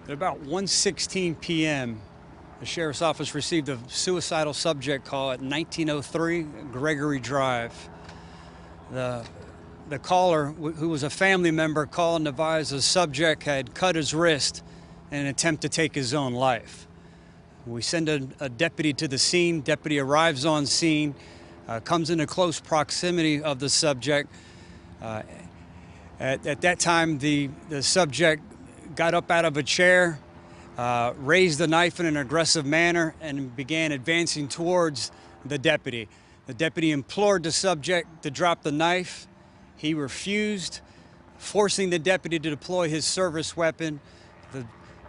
At about 1:16 p.m., the Sheriff's Office received a suicidal subject call at 1903 Gregory Drive. The, the caller, who was a family member, called and advised the subject had cut his wrist in an attempt to take his own life. We send a deputy to the scene. Deputy arrives on scene, comes into close proximity of the subject. At that time, the subject got up out of a chair, raised the knife in an aggressive manner, and began advancing towards the deputy. The deputy implored the subject to drop the knife. He refused, forcing the deputy to deploy his service weapon.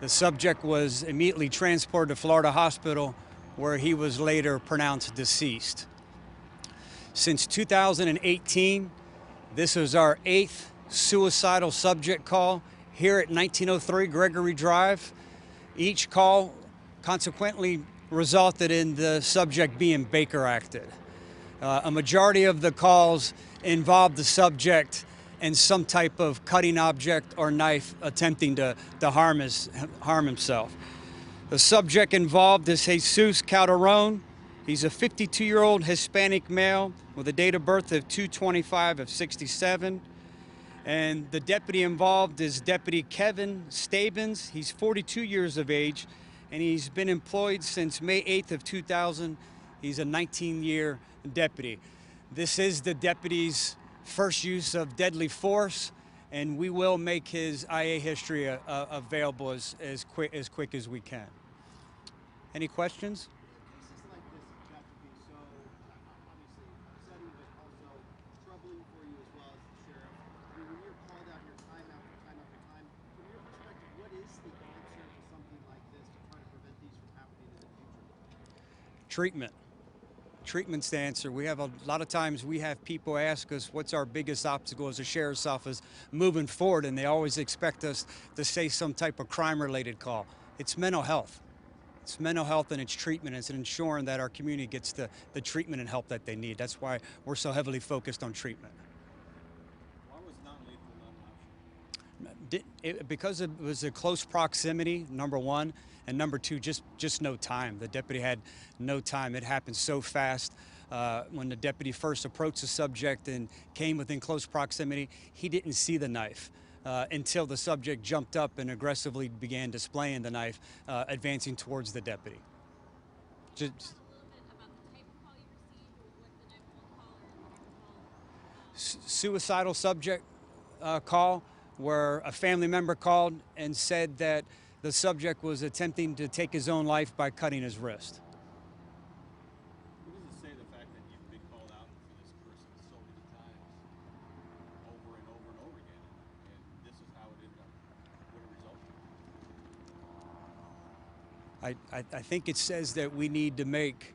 The subject was immediately transported to Florida Hospital, where he was later pronounced deceased. Since 2018, this is our 8th suicidal subject call here at 1903 Gregory Drive. Each call consequently resulted in the subject being Baker acted. A majority of the calls involved the subject and some type of cutting object or knife attempting to harm himself. The subject involved is Jesus Calderon. He's a 52-year-old Hispanic male with a date of birth of 2/25 of 67. And the deputy involved is Deputy Kevin Stabens. He's 42 years of age, and he's been employed since May 8th of 2000. He's a 19-year deputy. This is the deputy's first use of deadly force, and we will make his IA history available as quick as we can. Any questions? Cases like this have to be so, obviously, upsetting, but also troubling for you as well as the sheriff. I mean, when you're called out here time after time after time, from your perspective, what is the answer to something like this to try to prevent these from happening in the future? Treatment. Treatment's the answer. We have a lot of times we have people ask us what's our biggest obstacle as a sheriff's office moving forward, and they always expect us to say some type of crime-related call. It's mental health. It's mental health and it's treatment. It's ensuring that our community gets the treatment and help that they need. That's why we're so heavily focused on treatment. Why was non-lethal not an option? Because it was a close proximity, number one, and number two, just no time. The deputy had no time. It happened so fast. When the deputy first approached the subject and came within close proximity, he didn't see the knife until the subject jumped up and aggressively began displaying the knife, advancing towards the deputy. Suicidal subject call where a family member called and said that the subject was attempting to take his own life by cutting his wrist. What does it say, the fact that you've been called out for this person so many times, over and over and over again, and this is how it ended up, what it resulted? I think it says that we need to make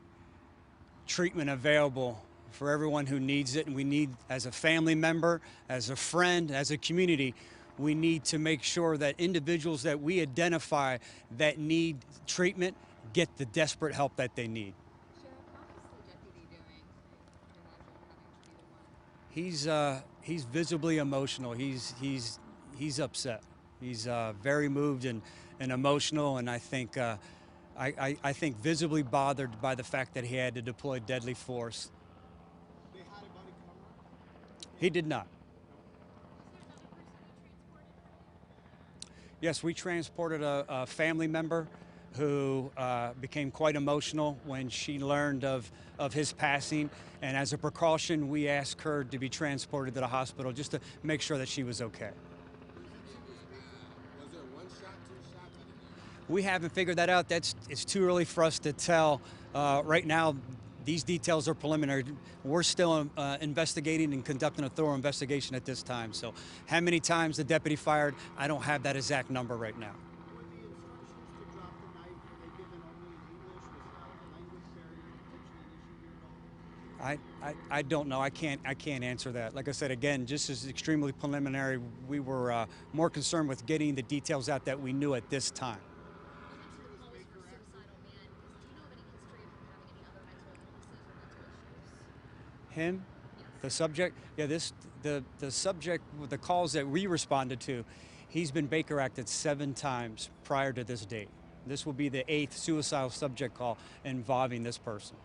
treatment available for everyone who needs it, and we need, as a family member, as a friend, as a community, we need to make sure that individuals that we identify that need treatment get the desperate help that they need. Sheriff, how is the deputy doing? Imagine having to be the one. He's visibly emotional. He's upset. He's very moved and emotional, and I think I think visibly bothered by the fact that he had to deploy deadly force. They had a body camera? He did not. Yes, we transported a family member who became quite emotional when she learned of his passing, and as a precaution, we asked her to be transported to the hospital just to make sure that she was okay. Was there one shot, two shots? I didn't know. We haven't figured that out. It's too early for us to tell. Right now, these details are preliminary. We're still investigating and conducting a thorough investigation at this time. So how many times the deputy fired, I don't have that exact number right now. Were the instructions to drop the knife, were they given only in English? Was a language barrier potentially an issue here at all? I don't know. I can't answer that. Like I said, again, just as extremely preliminary, we were more concerned with getting the details out that we knew at this time. Him, the subject, yeah, the subject with the calls that we responded to, He's been Baker acted 7 times prior to this date. This will be the 8th suicidal subject call involving this person.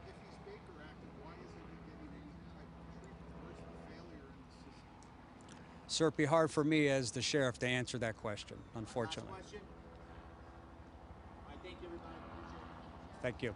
If he's Baker active, why isn't he getting any type of treatment? Where's the failure in the system? Sir, it'd be hard for me as the sheriff to answer that question, unfortunately. Last question. I thank everybody. Appreciate it. Thank you.